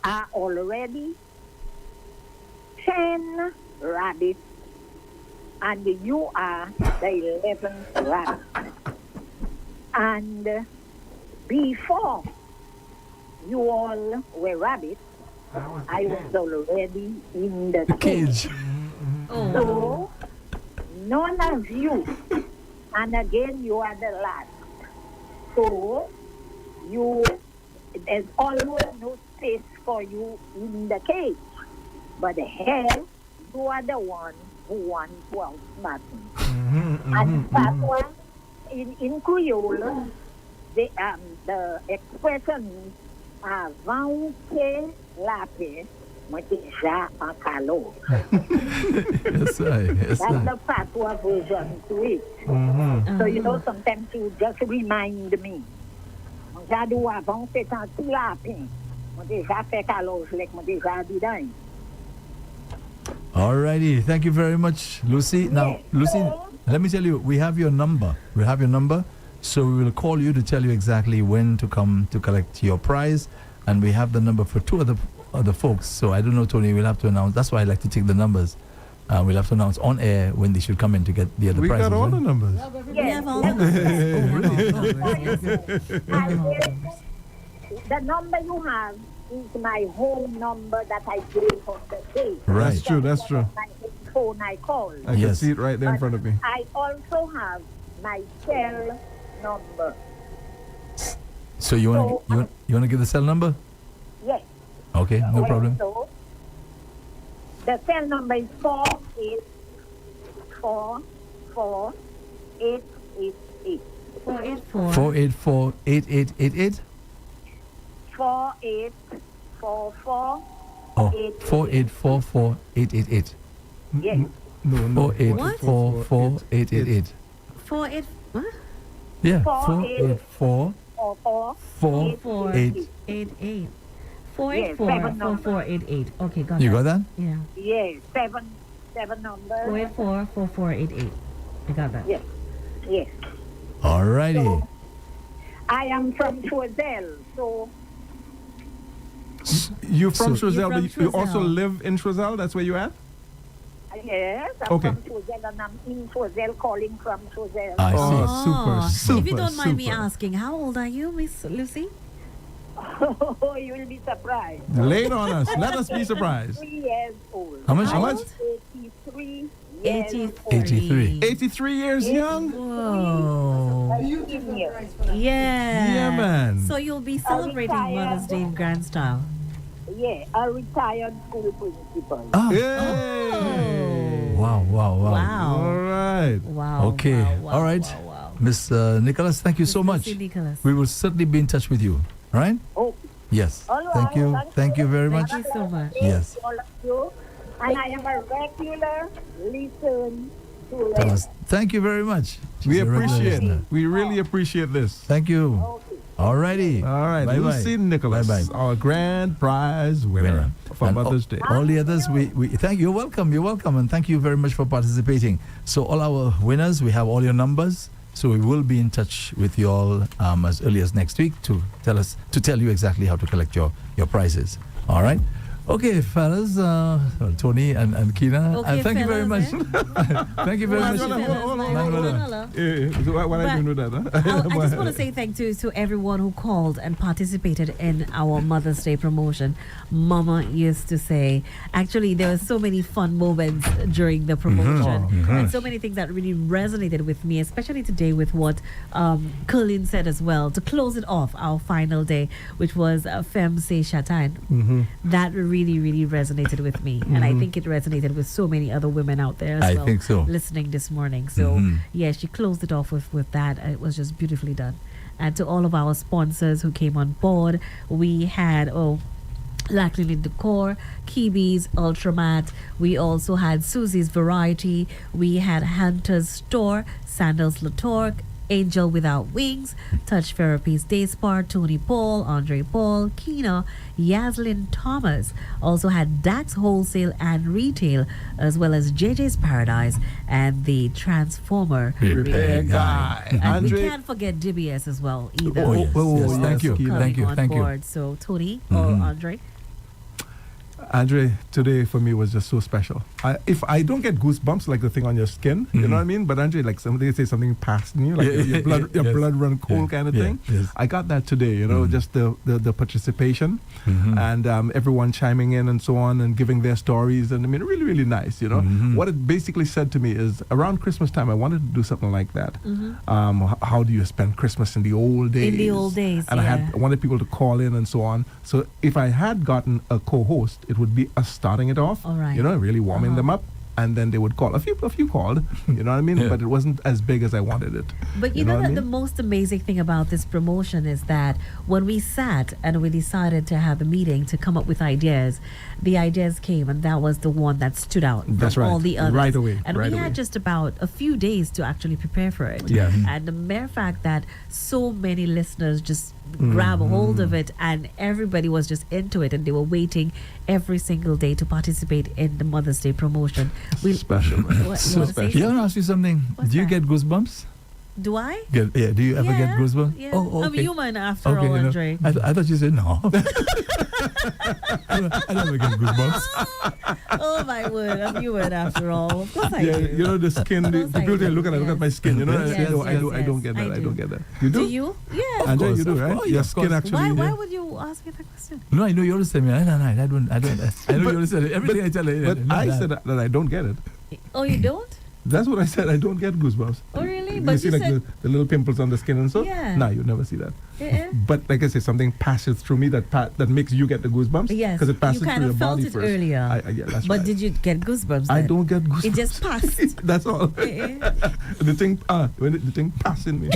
are already 10 rabbits, and you are the 11th rabbit. And before you all were rabbits, I was already in the cage. So, none of you, and again you are the last. So, there's almost no space for you in the cage. But hell, you are the one who wants to outsmart me. And that one, in Creole, the expression is avant que la paix, moi déjà en calor. Yes, That's the patois version to it. So, you know, sometimes you just remind me. J'adore avant que tant tout la paix, moi déjà fait calor, je l'ai déjà dit. Alrighty, thank you very much, Lucy. Now, Lucy, let me tell you, we have your number. So we will call you to tell you exactly when to come to collect your prize. And we have the number for 2 other folks. So I don't know, Tony, we'll have to announce. That's why I like to take the numbers. We'll have to announce on air when they should come in to get the other prizes. We got all the numbers. We have all the numbers. The number you have is my home number that I gave on the day. Right. That's true. My phone I called. I can see it right there in front of me. I also have my cell number. So you want to give the cell number? Yes. Okay, no problem. So the cell number is 4844888. 484-8888? 4844. Oh, 4844888. Yes. No. 4844888. 48 what? Yeah, 484 4888. 484-4488. Okay, got You that. got that? Yeah. Yes, seven numbers. 484-4488. I got that. Yes. Yes. Alrighty. So, I am from Choiseul, so You're from So- Choiseul, You're but from you also Choiseul. live in Choiseul? That's where you at? yes, I'm Okay. from Choiseul and I'm in Choiseul calling from Choiseul. I see. Oh, super. If you don't mind me super. asking, how old are you, Miss Lucy? Oh, you will be surprised. Lay it on us. Let us be surprised. 3 years old. How much? How much? 83 years 83. 83 years young? Whoa. 18 years. Yeah. Yeah, man. So you'll be celebrating Mother's Day in grand style. Yeah, a retired school principal. Ah. Yay! Wow. Wow. All right. Wow. Okay. Wow, All right. Wow. Miss Nicholas, thank you so Miss much. Lucy Nicholas. We will certainly be in touch with you. All right? Oh, Yes. all right. Thank you. Thank you very much. Thank you so much. Yes. All of you. And I am a regular listen to Thomas, thank you very much. We She's a regular appreciate listener. it. We really appreciate this. Thank you. Okay. Alrighty. All right. Bye-bye. Lucy Nicholas, Bye-bye. our grand prize winner for And Mother's Day. All the others, we thank you. You're welcome, and thank you very much for participating. So all our winners, we have all your numbers. So we will be in touch with you all as early as next week to tell you exactly how to collect your prizes. All right. Okay, fellas, Tony and Kina, Okay, thank you very much. fellas, Thank you very much. Hold on. What I do that? I just want to say thank you to everyone who called and participated in our Mother's Day promotion. Mama used to say, actually, there were so many fun moments during the promotion and so many things that really resonated with me, especially today with what Colleen said as well, to close it off our final day, which was Femme Se Chatain. That really, really resonated with me. And I think it resonated with so many other women out there as well. I think so. Listening this morning. So, yeah, she closed it off with that. It was just beautifully done. And to all of our sponsors who came on board, we had, Lackley Decor, Kibi's Ultramat. We also had Susie's Variety. We had Hunter's Store, Sandals Latorque, Angel Without Wings, Touch Therapies Day Spa, Tony Paul, Andre Paul, Kina, Yaslin Thomas. Also had Dax Wholesale and Retail, as well as JJ's Paradise and the Transformer Repair Guy. And Andre, we can't forget DBS as well either. Yes. Thank you. Coming on Thank you. board. So Tony or Andre? Andre, today for me was just so special. If I don't get goosebumps like the thing on your skin, you know what I mean? But Andre, like somebody say something passed you, like your blood run cold kind of thing. Yes. I got that today, you know, just the participation and everyone chiming in and so on and giving their stories. And I mean, really, really nice, you know. What it basically said to me is around Christmas time, I wanted to do something like that. How do you spend Christmas in the old days? In the old days, and I wanted people to call in and so on. So if I had gotten a co-host, it would be us starting it off, all right. you know, really warming them up, and then they would call. A few called, you know what I mean? But it wasn't as big as I wanted it. But you know that the most amazing thing about this promotion is that when we sat and we decided to have a meeting to come up with ideas, the ideas came, and that was the one that stood out from all the others. Right away. And we had just about a few days to actually prepare for it. Yeah. And the mere fact that so many listeners just grab a hold of it, and everybody was just into it, and they were waiting every single day to participate in the Mother's Day promotion. Special, man. What, So you want to say? you want to ask you something? What's Do you that? get goosebumps? Do I? Do you ever get goosebumps? Yeah. Oh, okay. I'm human after all, you know, Andre. I thought you said no. I never get goosebumps. Oh my word, I'm human after all. Of course I do. You know, the skin, the beauty, look at my skin, you know, I don't get that. I don't get that. You do? Do you? Yeah. Andrea, you do, of right? course, Your of skin course. actually. Why would you ask me that question? No, I know you always tell me. No, I don't. I know you always tell everything I tell you. But I said that I don't get it. Oh, you don't? That's what I said. I don't get goosebumps. Oh, really? You But see, you like said... the little pimples on the skin and so. Yeah. Nah, you never see that. Yeah. But like I say, something passes through me that makes you get the goosebumps. Yes. Because it passes You kind through of your felt body it first. earlier. Yeah, that's But right. did you get goosebumps I then? don't get goosebumps. It just passed. That's all. Yeah. The thing, when the thing passing me.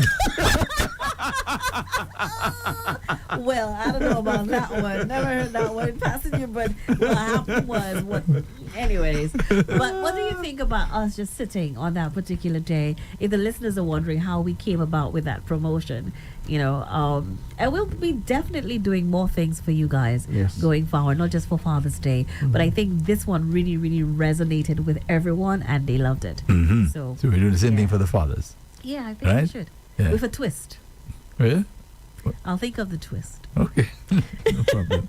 Well, I don't know about that one. Never heard that one passing you, but what happened was what. Anyways, but what do you think about us just sitting on that particular day? If the listeners are wondering how we came about with that promotion, you know, and we'll be definitely doing more things for you guys going forward, not just for Father's Day, but I think this one really, really resonated with everyone, and they loved it. So we're doing the same thing for the fathers. Yeah, I think we should. Yeah. With a twist. Yeah? I'll think of the twist. Okay, no problem.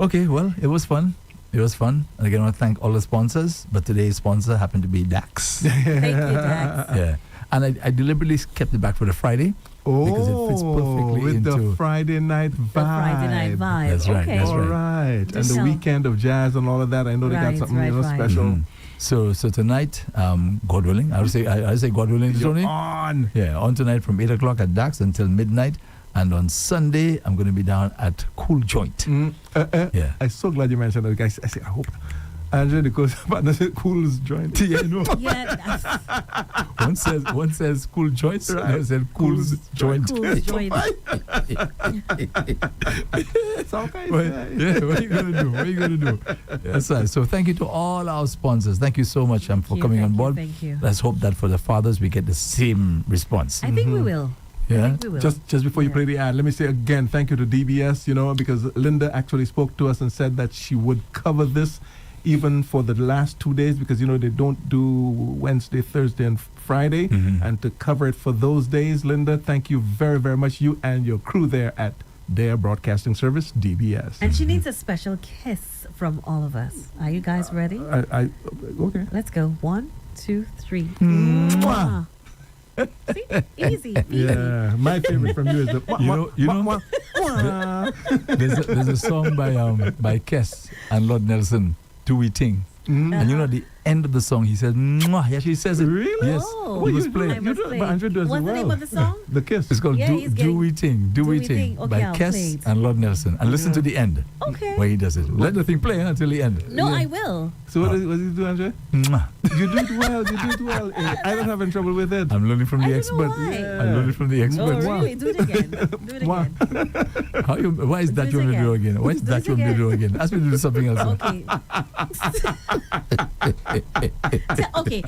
Okay, well, it was fun. It was fun. And again, I want to thank all the sponsors, but today's sponsor happened to be Dax. Thank you, Dax. Yeah. And I deliberately kept it back for the Friday because it fits perfectly with into the Friday night vibe. The Friday night vibe. That's right. Okay. That's All right. And the weekend of jazz and all of that. I know they got something special. So tonight, God willing, I would say God willing, Tony. On. Yeah, on tonight from 8 o'clock at Dax until midnight. And on Sunday, I'm going to be down at Cool Joint. Yeah. I'm so glad you mentioned that, guys. I hope Andrea, because partner said Cool's Joint. Yeah, no. Yeah. One says Cool Joints, right. Another says Cool's Joint. Cool's Joint. It's okay. Yeah, what are you going to do? What are you going to do? That's right. So thank you to all our sponsors. Thank you so much for coming on board. Thank you. Let's hope that for the fathers, we get the same response. I think we will. Yeah. I think we will. Just before you play the ad, let me say again, thank you to DBS, because Linda actually spoke to us and said that she would cover this even for the last 2 days because, they don't do Wednesday, Thursday, and Friday. And to cover it for those days, Linda, thank you very, very much. You and your crew there at their broadcasting service, DBS. And she needs a special kiss from all of us. Are you guys ready? Okay. Let's go. 1, 2, 3. Mwah. See? Easy. Yeah, my favorite from you is the there's a song by Kess and Lord Nelson, Do We Ting? And you know the end of the song, he says, "Mwah." He actually says it. Really? Yes. Oh. He was I playing. must play. But Andre does What's it the name well. of the song? The Kiss. It's called Yeah, he's Do getting- We Ting, Do We Ting Okay, by I'll Kess play it. and Lord Nelson. And listen to the end Okay. where he does it. Let the thing play until the end. No, I will. So what does he do, Andre? Mwah. You do it well. You do it well. I don't have any trouble with it. I'm learning from I the don't know expert. why. I'm learning from the Oh, expert. really? Do it again. Do it again. Why is that it you want me to do again. again? Why is Do that it you want me to do again? Ask me to do something else. Okay. Okay.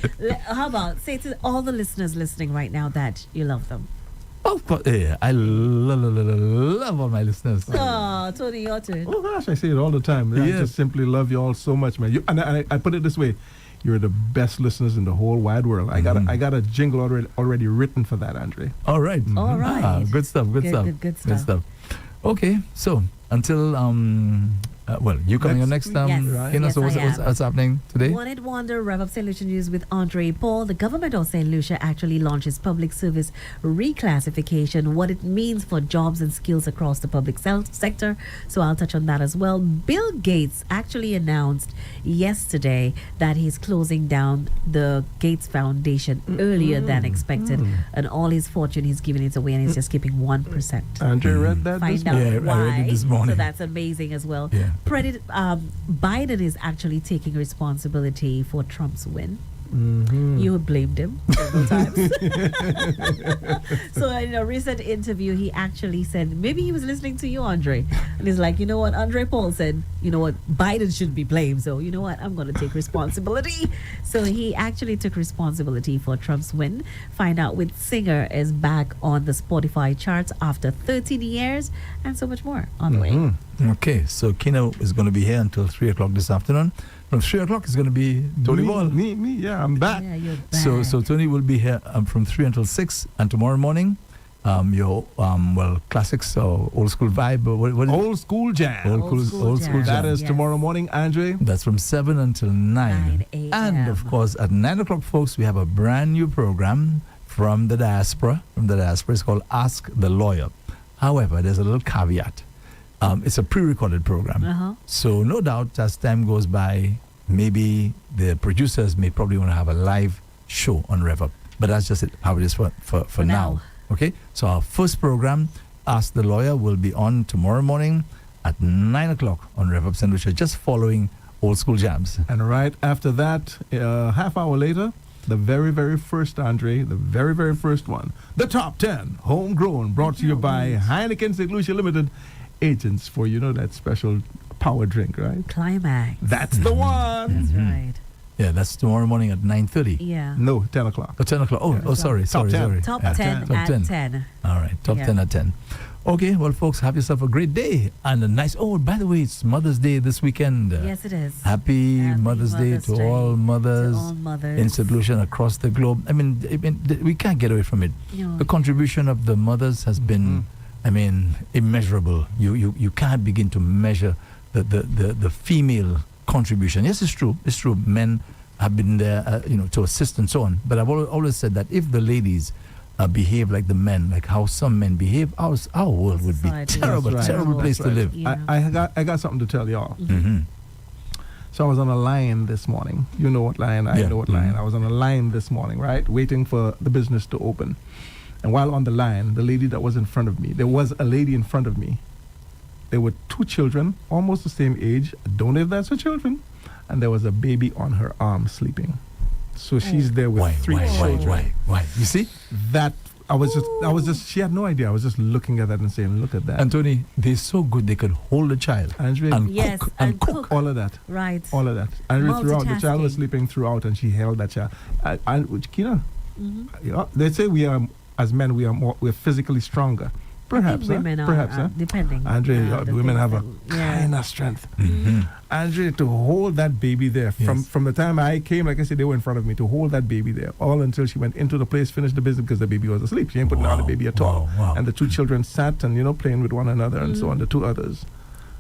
How about say to all the listeners listening right now that you love them? Of course, yeah, I love all my listeners. Oh, Tony, your turn. Oh gosh, I say it all the time. I Yes. just simply love you all so much, man. And I put it this way: you're the best listeners in the whole wide world. I got a jingle already written for that, Andre. All right. All right. Good stuff. Good stuff. Good stuff. Okay, so until you coming on next Yes, yes, so I am. what's happening today? One Hit Wonder, Rev-Up St. Lucia News with Andre Paul. The government of St. Lucia actually launches public service reclassification, what it means for jobs and skills across the public sector. So I'll touch on that as well. Bill Gates actually announced yesterday that he's closing down the Gates Foundation earlier than expected. And all his fortune, he's giving it away and he's just keeping 1%. Andre read that this Find out morning. Yeah, I why. read it this morning. So that's amazing as well. Yeah. Biden is actually taking responsibility for Trump's win. You blamed him several times. So in a recent interview, he actually said, maybe he was listening to you, Andre. And he's like, you know what, Andre Paul said, you know what, Biden should be blamed. So you know what, I'm going to take responsibility. So he actually took responsibility for Trump's win. Find out which singer is back on the Spotify charts after 13 years and so much more on the way. Okay, so Kino is going to be here until 3 o'clock this afternoon. From 3 o'clock, it's going to be Tony Ball. Me, yeah, I'm back. Yeah, you're back. So Tony will be here from 3 until 6, and tomorrow morning, your classics or old school vibe. What is Old school jam. Old school jam. That is Yes. tomorrow morning, Andre. That's from 7 until 9 a.m. And of course, at 9 o'clock, folks, we have a brand new program from the diaspora. It's called Ask the Lawyer. However, there's a little caveat. It's a pre-recorded program. So no doubt, as time goes by, maybe the producers may probably want to have a live show on Rev-Up. But that's just how it is for now. Okay? So our first program, Ask the Lawyer, will be on tomorrow morning at 9 o'clock on Rev-Up St. Lucia, just following Old School Jams. And right after that, half hour later, the very, very first, Andre, the very, very first one, the Top 10 Homegrown, brought to you by Heineken St. Lucia Limited, agents for, that special power drink, right? Climax. That's the one. That's right. Yeah, that's tomorrow morning at 9:30. Yeah. No, 10 o'clock. 10 o'clock. Sorry. Top 10 Top at 10. 10. All right, top 10 at 10. Okay, well, folks, have yourself a great day and a nice... Oh, by the way, it's Mother's Day this weekend. Yes, it is. Happy Mother's Day to all mothers in St. Lucia and across the globe. I mean, we can't get away from it. Yeah. The contribution of the mothers has been, immeasurable. You can't begin to measure the female contribution. Yes, it's true. It's true. Men have been there, to assist and so on. But I've always said that if the ladies behave like the men, like how some men behave, our world would be terrible place to live. Yeah. I got something to tell y'all. So I was on a line this morning. You know what line? I know what line. I was on a line this morning, right? Waiting for the business to open. And while on the line, the lady that was in front of me, there was a lady in front of me. There were two children, almost the same age. I don't know if that's her children. And there was a baby on her arm sleeping. So she's there with three children. Why? You see? That I was just she had no idea. I was just looking at that and saying, look at that. Anthony, they're so good they could hold a child and cook. All of that. Right. All of that. And throughout, the child was sleeping throughout and she held that child. They say we are, as men, we're physically stronger. Perhaps, women are, perhaps, depending. Andre, the women things have a that- yeah. kind of strength. Andre, to hold that baby there from the time I came, like I said, they were in front of me, to hold that baby there all until she went into the place, finished the business because the baby was asleep. She ain't putting out the baby at all. And the two children sat and, playing with one another and so on, the two others.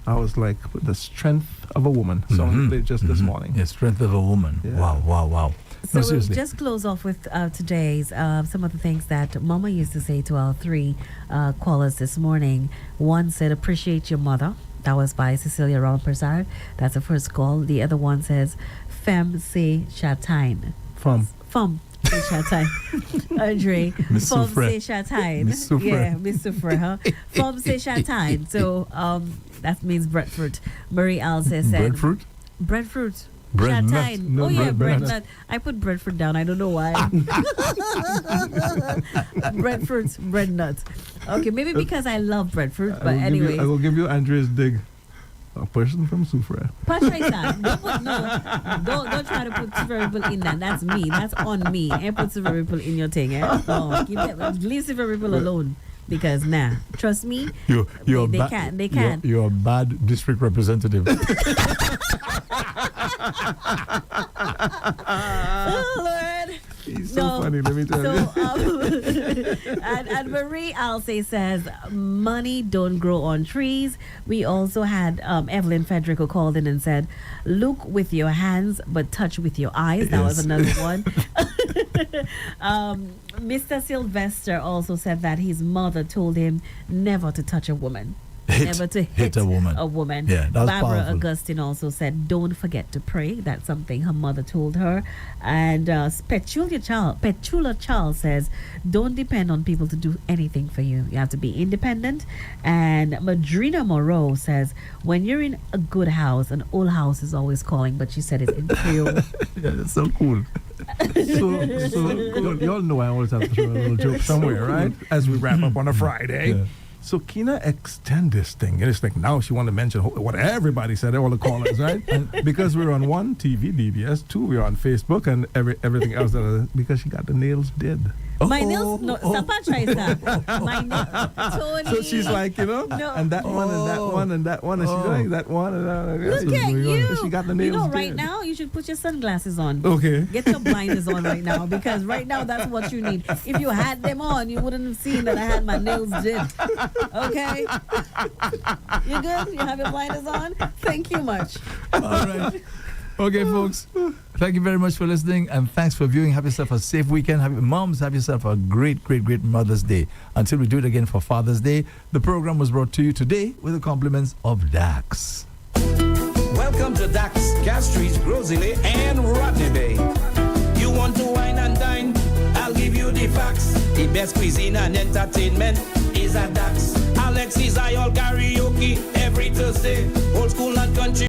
I was like, the strength of a woman. Someone played just this morning. The strength of a woman. Yeah. Wow. So No, we'll seriously. just close off with today's some of the things that Mama used to say to our three callers this morning. One said, appreciate your mother. That was by Cecilia Ron-Persard. That's the first call. The other one says, femme c'est chatain. Femme c'est chatain. Andre, Miss femme Soufre. c'est chatain. Miss Soufre. Yeah, Miss Soufre, huh? Femme c'est chatain. So that means breadfruit. Marie Alce said. Breadfruit? Breadfruit. Bread nut. Chatain. No, Oh yeah, bread bread nut. nut. I put breadfruit down. I don't know why. Breadfruit, bread nut. Okay, maybe because I love breadfruit. But anyway, I will give you Andre's dig. A person from Soufre. Patricia, don't try to put cerebral in that. That's me. That's on me. And put cerebral in your thing. No, leave cerebral alone. Because trust me, they can't. You're a bad district representative. Oh Lord. He's so funny, let me tell you. And Marie Alce says, money don't grow on trees. We also had Evelyn Federico called in and said, look with your hands, but touch with your eyes. That was another one. Mr. Sylvester also said that his mother told him never to touch a woman. Never to hit a woman. Yeah, that was Barbara powerful. Augustine also said, don't forget to pray. That's something her mother told her. And Petula Charles says, don't depend on people to do anything for you. You have to be independent. And Madrina Moreau says, when you're in a good house, an old house is always calling, but she said it's in Creole. Yeah, that's so cool. So y'all know I always have to throw a little joke somewhere, right? As we wrap up on a Friday. Yeah. So Kina extend this thing. And it's like now she want to mention what everybody said, all the callers, right? And because we're on one, TV, DBS, two, we're on Facebook and everything else. Because she got the nails did. My nails, no, Sapa tries that. My nails, Tony. So she's like, and that one and that one and that one. And she's like, that one and that one. Look at you. She got the nails right did. now, you should put your sunglasses on. Okay. Get your blinders on right now, because right now that's what you need. If you had them on, you wouldn't have seen that I had my nails did. Okay? You good? You have your blinders on? Thank you much. All right. Okay, folks. Thank you very much for listening, and thanks for viewing. Have yourself a safe weekend. Moms, have yourself a great Mother's Day. Until we do it again for Father's Day, the program was brought to you today with the compliments of Dax. Welcome to Dax, Castries, Grosley, and Rodney Bay. You want to wine and dine? I'll give you the facts. The best cuisine and entertainment is at Dax. Alex is all karaoke every Thursday. Old school and country.